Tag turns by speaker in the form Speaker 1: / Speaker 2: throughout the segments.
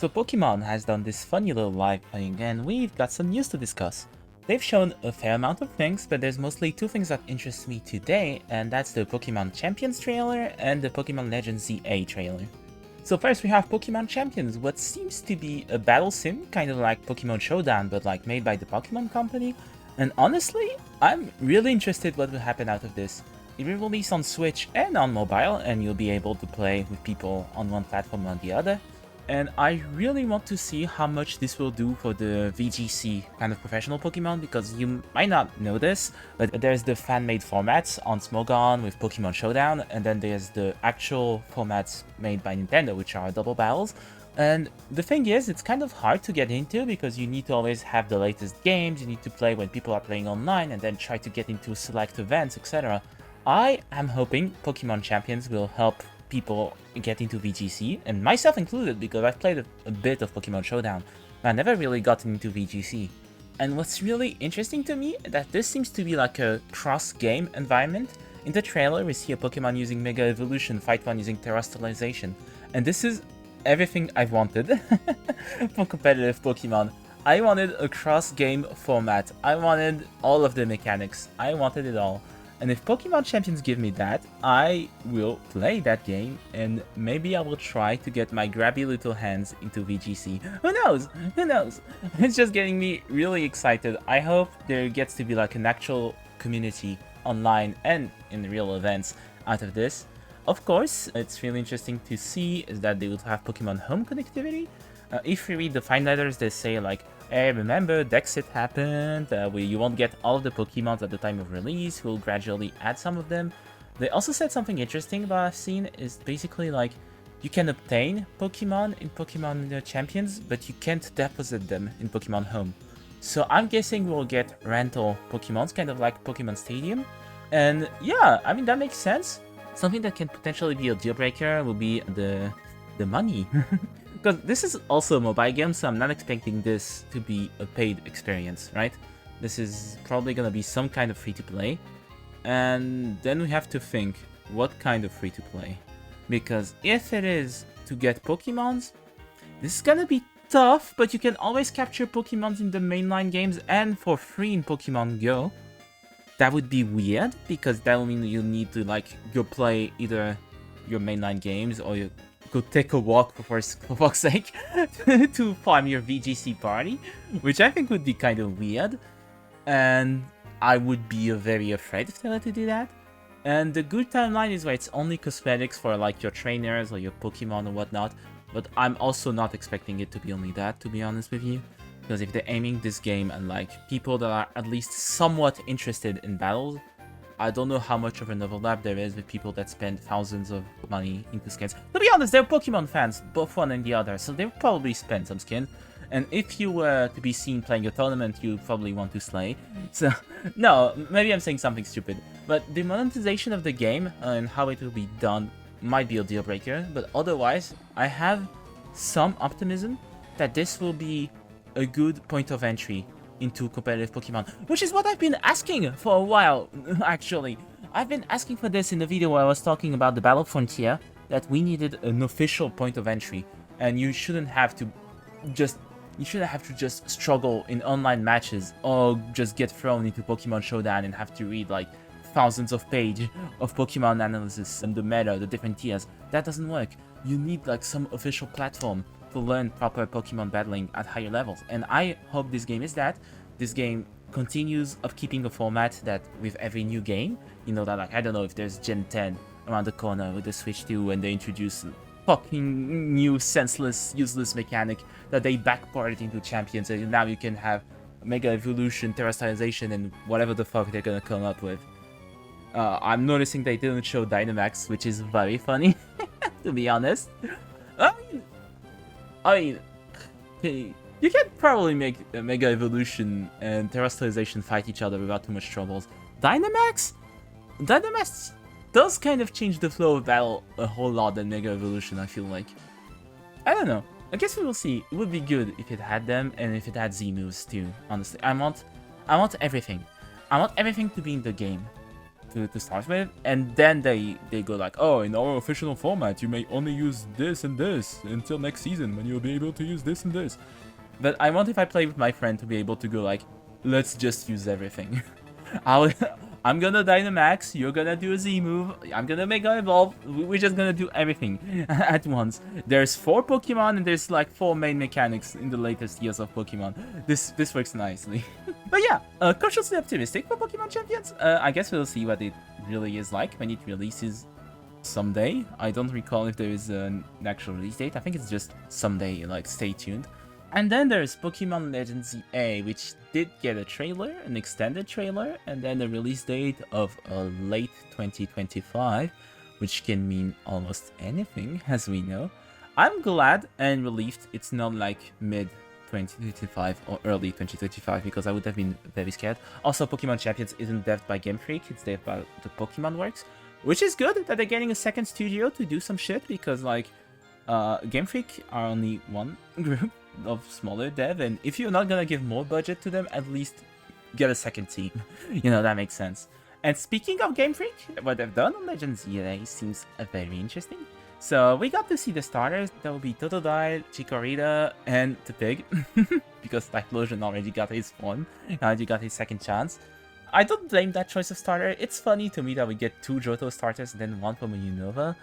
Speaker 1: So Pokemon has done this funny little live playing and we've got some news to discuss. They've shown a fair amount of things, but there's mostly two things that interest me today, and that's the Pokemon Champions trailer and the Pokemon Legends ZA trailer. So first we have Pokemon Champions, what seems to be a battle sim, kind of like Pokemon Showdown, but like made by the Pokemon company. And honestly, I'm really interested what will happen out of this. It will release on Switch and on mobile, and you'll be able to play with people on one platform or on the other. And I really want to see how much this will do for the VGC kind of professional Pokemon, because you might not know this, but there's the fan-made formats on Smogon with Pokemon Showdown, and then there's the actual formats made by Nintendo, which are double battles. And the thing is, it's kind of hard to get into because you need to always have the latest games, you need to play when people are playing online, and then try to get into select events, etc. I am hoping Pokemon Champions will help people get into VGC, and myself included, because I've played a bit of Pokemon Showdown, but I never really gotten into VGC. And what's really interesting to me is that this seems to be like a cross-game environment. In the trailer, we see a Pokemon using Mega Evolution, fight one using Terrestrialization, and this is everything I've wanted from competitive Pokemon. I wanted a cross-game format, I wanted all of the mechanics, I wanted it all. And if Pokemon Champions give me that, I will play that game, and maybe I will try to get my grabby little hands into VGC. Who knows? Who knows? It's just getting me really excited. I hope there gets to be like an actual community online and in real events out of this. Of course, it's really interesting to see is that they will have Pokemon Home connectivity. If you read the fine letters, they say like, hey, remember, Dexit happened, you won't get all of the Pokemons at the time of release, we'll gradually add some of them. They also said something interesting about I've seen, is basically like, you can obtain Pokemon in Pokemon Champions, but you can't deposit them in Pokemon Home. So I'm guessing we'll get rental Pokemons, kind of like Pokemon Stadium. And yeah, I mean, that makes sense. Something that can potentially be a deal breaker will be the money. Because this is also a mobile game, so I'm not expecting this to be a paid experience, right? This is probably gonna be some kind of free-to-play. And then we have to think, what kind of free-to-play? Because if it is to get Pokemons, this is gonna be tough, but you can always capture Pokemons in the mainline games and for free in Pokemon Go. That would be weird, because that would mean you need to like go play either your mainline games or you go take a walk for fuck's sake to farm your VGC party, which I think would be kind of weird, and I would be very afraid if they let you do that. And the good timeline is where it's only cosmetics for like your trainers or your Pokemon or whatnot, but I'm also not expecting it to be only that, to be honest with you, because if they're aiming this game at like people that are at least somewhat interested in battles, I don't know how much of an overlap there is with people that spend thousands of money into skins. To be honest, they're Pokemon fans, both one and the other, so they'll probably spend some skins. And if you were to be seen playing a tournament, you probably want to slay. So, no, maybe I'm saying something stupid. But the monetization of the game and how it will be done might be a deal breaker, but otherwise, I have some optimism that this will be a good point of entry into competitive Pokemon, which is what I've been asking for a while, actually. I've been asking for this in the video where I was talking about the Battle Frontier, that we needed an official point of entry, and you shouldn't have to just struggle in online matches or just get thrown into Pokemon Showdown and have to read like thousands of pages of Pokemon analysis and the meta, the different tiers. That doesn't work. You need like some official platform to learn proper Pokemon battling at higher levels, and I hope this game is that. This game continues of keeping a format that with every new game, you know, that like, I don't know if there's Gen 10 around the corner with the Switch 2 and they introduce fucking new senseless, useless mechanic that they backported into Champions, and now you can have Mega Evolution, Terrestrialization, and whatever the fuck they're gonna come up with. I'm noticing they didn't show Dynamax, which is very funny, to be honest. I mean, you can probably make Mega Evolution and Terrestrialization fight each other without too much troubles. Dynamax does kind of change the flow of battle a whole lot than Mega Evolution, I feel like. I don't know. I guess we will see. It would be good if it had them and if it had Z moves too, honestly. I want everything. I want everything to be in the game. to start with, and then they go like, oh, in our official format, you may only use this and this until next season when you'll be able to use this and this. But I want if I play with my friend to be able to go like, let's just use everything. I'm gonna Dynamax, you're gonna do a Z move, I'm gonna Mega Evolve, we're just gonna do everything at once. There's 4 Pokemon and there's like 4 main mechanics in the latest years of Pokemon. This works nicely. But yeah, cautiously optimistic for Pokemon Champions. I guess we'll see what it really is like when it releases someday. I don't recall if there is an actual release date. I think it's just someday, like stay tuned. And then there's Pokemon Legends ZA, which did get a trailer, an extended trailer, and then a release date of late 2025, which can mean almost anything, as we know. I'm glad and relieved it's not like mid 2025 or early 2025, because I would have been very scared. Also, Pokemon Champions isn't devved by Game Freak, it's devved by the Pokemon Works, which is good that they're getting a second studio to do some shit, because like Game Freak are only one group of smaller dev, and if you're not gonna give more budget to them, at least get a second team. You know, that makes sense. And speaking of Game Freak, what they've done on Legends ZA seems very interesting. So we got to see the starters. That will be Totodile, Chikorita, and the pig. Because Typhlosion already got his form, already got his second chance. I don't blame that choice of starter. It's funny to me that we get 2 Johto starters and then 1 from a Unova,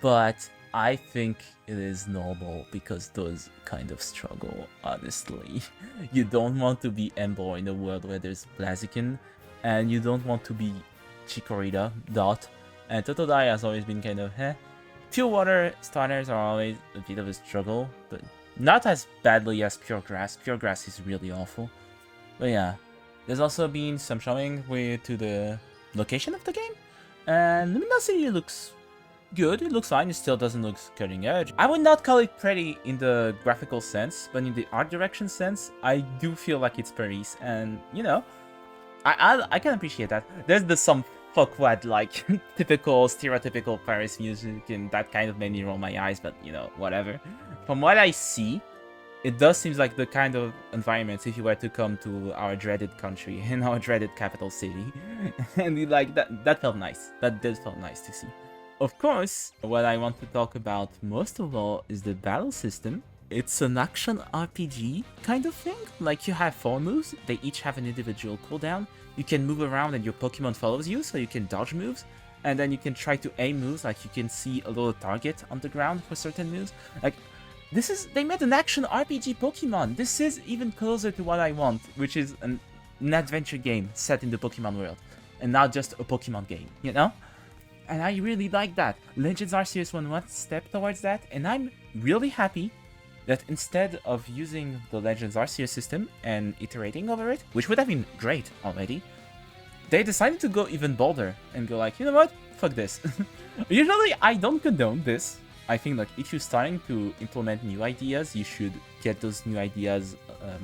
Speaker 1: but I think it is normal because those kind of struggle, honestly. You don't want to be Ember in a world where there's Blaziken, and you don't want to be Chikorita, Dot, and Totodile has always been kind of heh. Pure Water starters are always a bit of a struggle, but not as badly as Pure Grass. Pure Grass is really awful. But yeah, there's also been some showing to the location of the game, and Luminosity looks good, it looks fine, it still doesn't look cutting edge. I would not call it pretty in the graphical sense, but in the art direction sense, I do feel like it's Paris, and you know, I can appreciate that. There's some fuckwad, like, typical, stereotypical Paris music, and that kind of made me roll my eyes, but you know, whatever. From what I see, it does seem like the kind of environment if you were to come to our dreaded country, in our dreaded capital city. And like, that felt nice. That did feel nice to see. Of course, what I want to talk about most of all is the battle system. It's an action RPG kind of thing. Like, you have 4 moves, they each have an individual cooldown. You can move around and your Pokemon follows you, so you can dodge moves. And then you can try to aim moves, like you can see a little target on the ground for certain moves. Like, they made an action RPG Pokemon. This is even closer to what I want, which is an adventure game set in the Pokemon world. And not just a Pokemon game, you know? And I really like that. Legends Arceus went one step towards that, and I'm really happy that instead of using the Legends Arceus system and iterating over it, which would have been great already, they decided to go even bolder and go like, you know what? Fuck this. Usually, I don't condone this. I think like if you're starting to implement new ideas, you should get those new ideas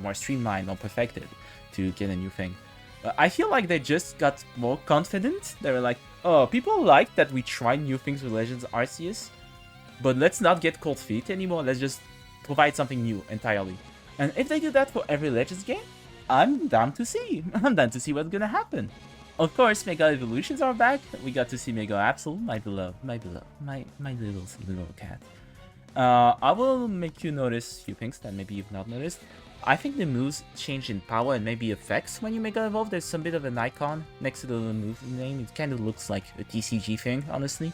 Speaker 1: more streamlined or perfected to get a new thing. I feel like they just got more confident. They were like, oh, people like that we try new things with Legends Arceus, but let's not get cold feet anymore. Let's just provide something new entirely. And if they do that for every Legends game, I'm down to see. I'm down to see what's gonna happen. Of course, Mega Evolutions are back. We got to see Mega Absol, my little cat. I will make you notice a few things that maybe you've not noticed. I think the moves change in power and maybe effects when you Mega Evolve. There's some bit of an icon next to the move name. It kind of looks like a TCG thing, honestly.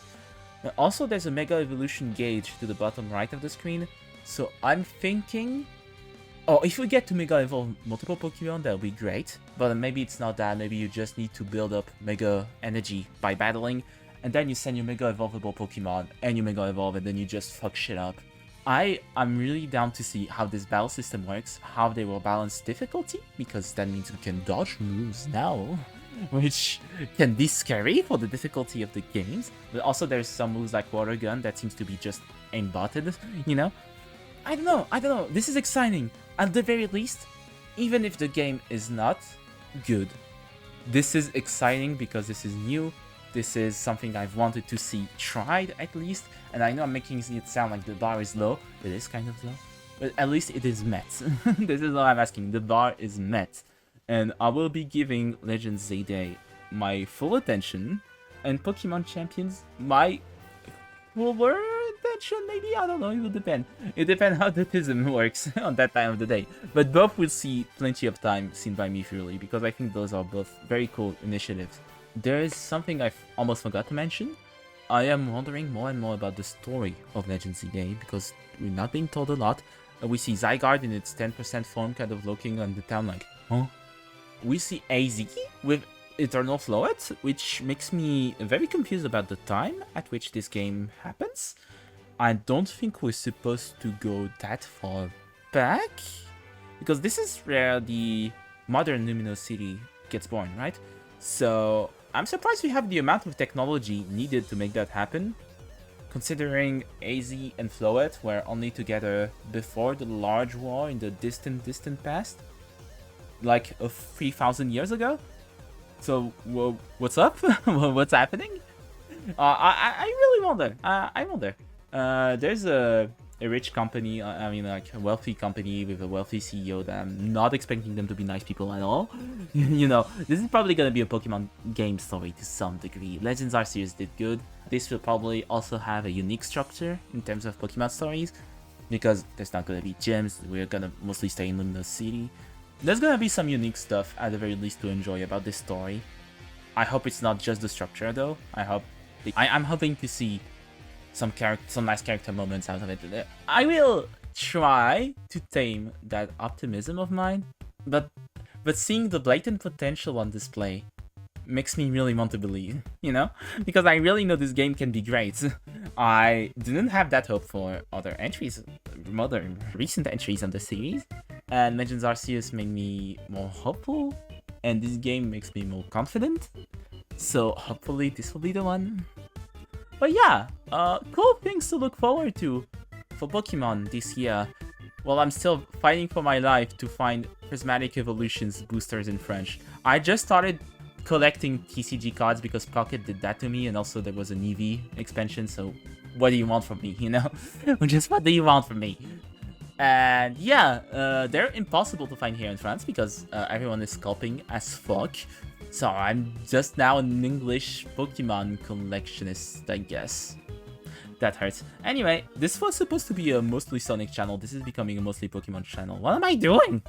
Speaker 1: Also, there's a Mega Evolution gauge to the bottom right of the screen. So I'm thinking, oh, if we get to Mega Evolve multiple Pokemon, that'll be great. But maybe it's not that. Maybe you just need to build up Mega Energy by battling, and then you send your Mega Evolvable Pokemon, and you Mega Evolve, and then you just fuck shit up. I'm really down to see how this battle system works, how they will balance difficulty, because that means we can dodge moves now, which can be scary for the difficulty of the games. But also there's some moves like Water Gun that seems to be just aimbotted, you know? I don't know, this is exciting. At the very least, even if the game is not good, this is exciting because this is new. This is something I've wanted to see tried at least, and I know I'm making it sound like the bar is low. It is kind of low, but at least it is met. This is all I'm asking. The bar is met, and I will be giving Legends ZA my full attention and Pokemon Champions might cooler intention, maybe? I don't know, it will depend. It depends how the TISM works on that time of the day. But both will see plenty of time seen by me purely, because I think those are both very cool initiatives. There is something I almost forgot to mention. I am wondering more and more about the story of Legends ZA, because we're not being told a lot. We see Zygarde in its 10% form kind of looking on the town like, huh? We see AZ with Eternal Floet, which makes me very confused about the time at which this game happens. I don't think we're supposed to go that far back, because this is where the modern Luminous City gets born, right? So I'm surprised we have the amount of technology needed to make that happen, considering AZ and Floet were only together before the large war in the distant past, like 3,000 years ago. So, what's up? What's happening? I really wonder. I wonder. There's a rich company, I mean, like a wealthy company with a wealthy CEO that I'm not expecting them to be nice people at all. You know, this is probably going to be a Pokemon game story to some degree. Legends Arceus did good. This will probably also have a unique structure in terms of Pokemon stories, because there's not going to be gyms. We're going to mostly stay in Luminous City. There's gonna be some unique stuff, at the very least, to enjoy about this story. I hope it's not just the structure, though. I'm hoping to see some nice character moments out of it. I will try to tame that optimism of mine, but seeing the blatant potential on display makes me really want to believe, you know? Because I really know this game can be great. I didn't have that hope for other entries, modern, recent entries on the series. And Legends Arceus made me more hopeful, and this game makes me more confident. So hopefully this will be the one. But yeah, cool things to look forward to for Pokemon this year. While I'm still fighting for my life to find Prismatic Evolutions boosters in French. I just started collecting TCG cards because Pocket did that to me, and also there was an EV expansion, so what do you want from me, you know? Just what do you want from me? And yeah, they're impossible to find here in France because everyone is scalping as fuck. So I'm just now an English Pokemon collectionist, I guess. That hurts. Anyway, this was supposed to be a mostly Sonic channel. This is becoming a mostly Pokemon channel. What am I doing?